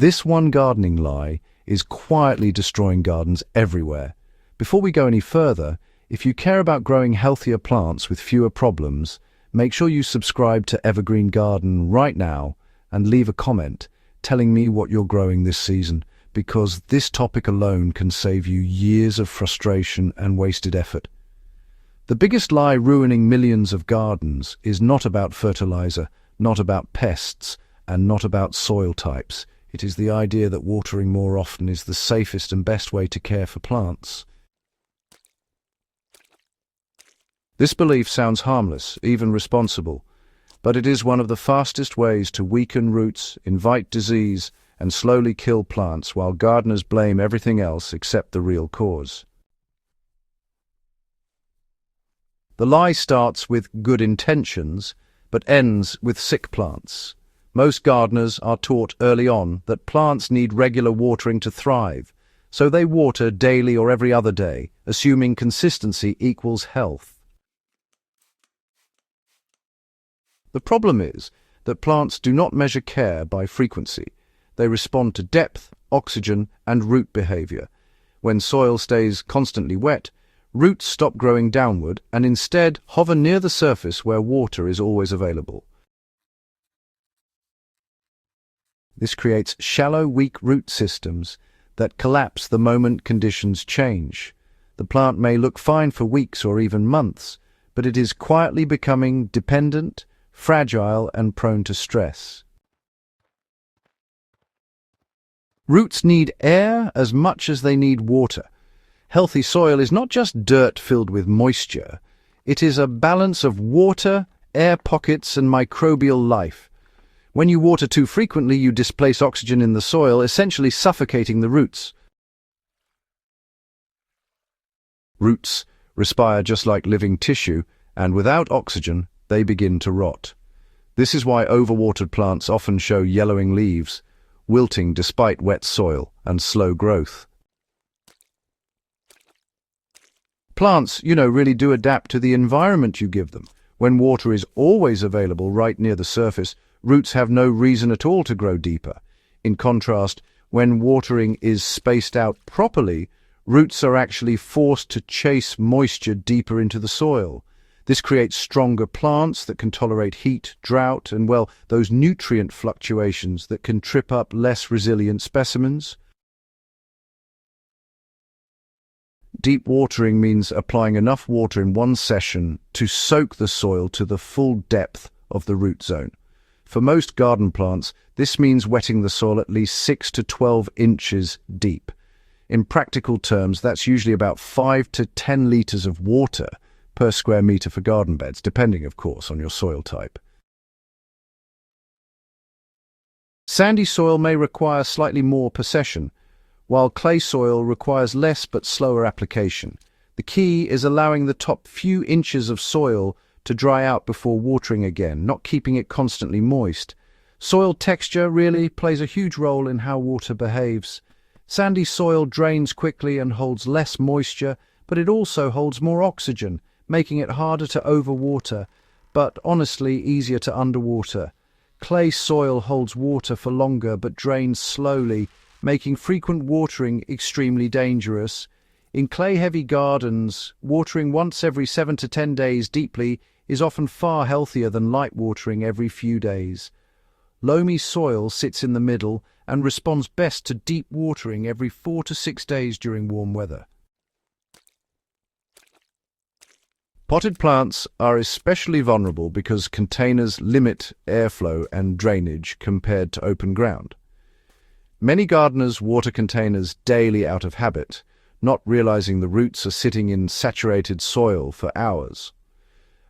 This one gardening lie is quietly destroying gardens everywhere. Before we go any further, if you care about growing healthier plants with fewer problems, make sure you subscribe to Evergreen Garden right now and leave a comment telling me what you're growing this season, because this topic alone can save you years of frustration and wasted effort. The biggest lie ruining millions of gardens is not about fertilizer, not about pests, and not about soil types. It is the idea that watering more often is the safest and best way to care for plants. This belief sounds harmless, even responsible, but it is one of the fastest ways to weaken roots, invite disease, and slowly kill plants while gardeners blame everything else except the real cause. The lie starts with good intentions, but ends with sick plants. Most gardeners are taught early on that plants need regular watering to thrive, so they water daily or every other day, assuming consistency equals health. The problem is that plants do not measure care by frequency. They respond to depth, oxygen, and root behavior. When soil stays constantly wet, roots stop growing downward and instead hover near the surface where water is always available. This creates shallow, weak root systems that collapse the moment conditions change. The plant may look fine for weeks or even months, but it is quietly becoming dependent, fragile, and prone to stress. Roots need air as much as they need water. Healthy soil is not just dirt filled with moisture. It is a balance of water, air pockets, and microbial life. When you water too frequently, you displace oxygen in the soil, essentially suffocating the roots. Roots respire just like living tissue, and without oxygen, they begin to rot. This is why overwatered plants often show yellowing leaves, wilting despite wet soil, and slow growth. Plants, really do adapt to the environment you give them. When water is always available right near the surface, roots have no reason at all to grow deeper. In contrast, when watering is spaced out properly, roots are actually forced to chase moisture deeper into the soil. This creates stronger plants that can tolerate heat, drought, and, those nutrient fluctuations that can trip up less resilient specimens. Deep watering means applying enough water in one session to soak the soil to the full depth of the root zone. For most garden plants, this means wetting the soil at least 6 to 12 inches deep. In practical terms, that's usually about 5 to 10 liters of water per square meter for garden beds, depending, of course, on your soil type. Sandy soil may require slightly more per session, while clay soil requires less but slower application. The key is allowing the top few inches of soil to dry out before watering again, not keeping it constantly moist. Soil texture really plays a huge role in how water behaves. Sandy soil drains quickly and holds less moisture, but it also holds more oxygen, making it harder to overwater, but honestly easier to underwater. Clay soil holds water for longer but drains slowly, making frequent watering extremely dangerous. In clay-heavy gardens, watering once every 7 to 10 days deeply is often far healthier than light watering every few days. Loamy soil sits in the middle and responds best to deep watering every 4 to 6 days during warm weather. Potted plants are especially vulnerable because containers limit airflow and drainage compared to open ground. Many gardeners water containers daily out of habit, not realizing the roots are sitting in saturated soil for hours.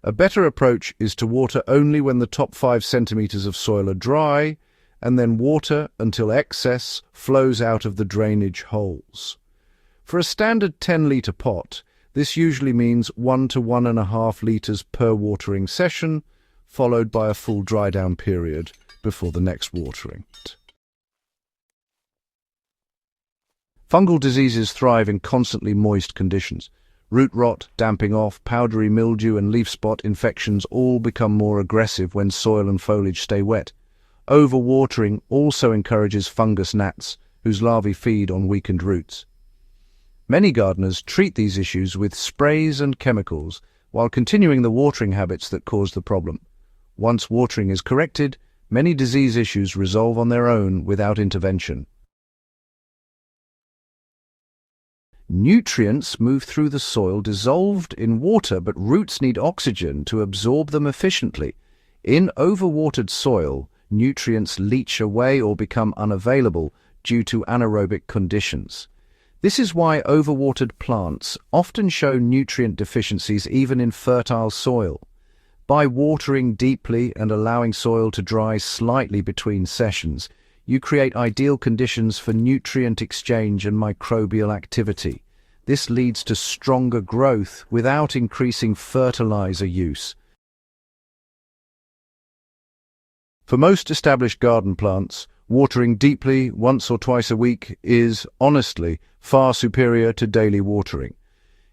A better approach is to water only when the top 5 centimeters of soil are dry, and then water until excess flows out of the drainage holes. For a standard 10-liter pot, this usually means 1 to 1.5 liters per watering session, followed by a full dry down period before the next watering. Fungal diseases thrive in constantly moist conditions. Root rot, damping off, powdery mildew, and leaf spot infections all become more aggressive when soil and foliage stay wet. Overwatering also encourages fungus gnats, whose larvae feed on weakened roots. Many gardeners treat these issues with sprays and chemicals while continuing the watering habits that cause the problem. Once watering is corrected, many disease issues resolve on their own without intervention. Nutrients move through the soil dissolved in water, but roots need oxygen to absorb them efficiently. In overwatered soil, nutrients leach away or become unavailable due to anaerobic conditions. This is why overwatered plants often show nutrient deficiencies even in fertile soil. By watering deeply and allowing soil to dry slightly between sessions, you create ideal conditions for nutrient exchange and microbial activity. This leads to stronger growth without increasing fertilizer use. For most established garden plants, watering deeply once or twice a week is, honestly, far superior to daily watering.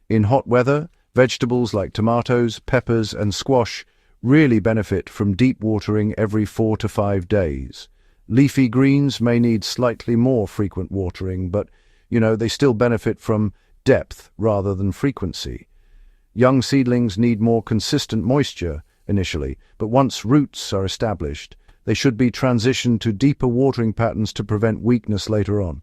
In hot weather, vegetables like tomatoes, peppers, and squash really benefit from deep watering every 4 to 5 days. Leafy greens may need slightly more frequent watering, but, they still benefit from depth rather than frequency. Young seedlings need more consistent moisture initially, but once roots are established, they should be transitioned to deeper watering patterns to prevent weakness later on.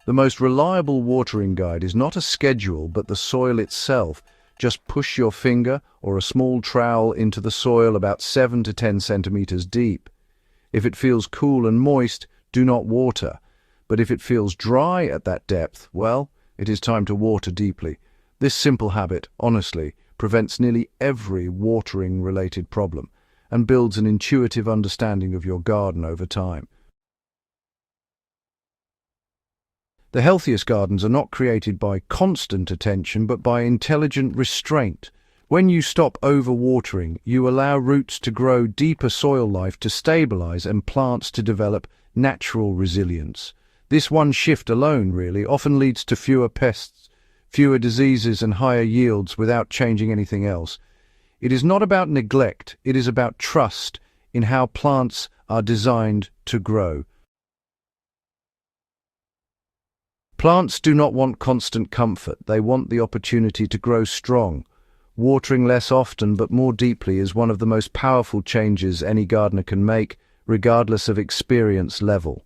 The most reliable watering guide is not a schedule, but the soil itself. Just push your finger or a small trowel into the soil about 7 to 10 centimeters deep. If it feels cool and moist, do not water. But if it feels dry at that depth, well, it is time to water deeply. This simple habit, honestly, prevents nearly every watering-related problem and builds an intuitive understanding of your garden over time. The healthiest gardens are not created by constant attention, but by intelligent restraint. When you stop overwatering, you allow roots to grow deeper soil life to stabilize and plants to develop natural resilience. This one shift alone, really, often leads to fewer pests, fewer diseases, and higher yields without changing anything else. It is not about neglect, it is about trust in how plants are designed to grow. Plants do not want constant comfort, they want the opportunity to grow strong. Watering less often but more deeply is one of the most powerful changes any gardener can make, regardless of experience level.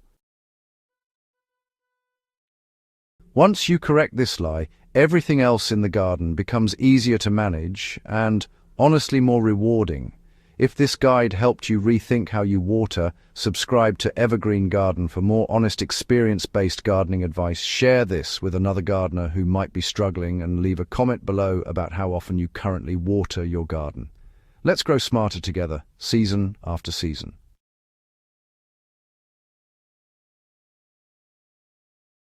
Once you correct this lie, everything else in the garden becomes easier to manage and, honestly, more rewarding. If this guide helped you rethink how you water, subscribe to Evergreen Garden for more honest experience-based gardening advice. Share this with another gardener who might be struggling and leave a comment below about how often you currently water your garden. Let's grow smarter together, season after season.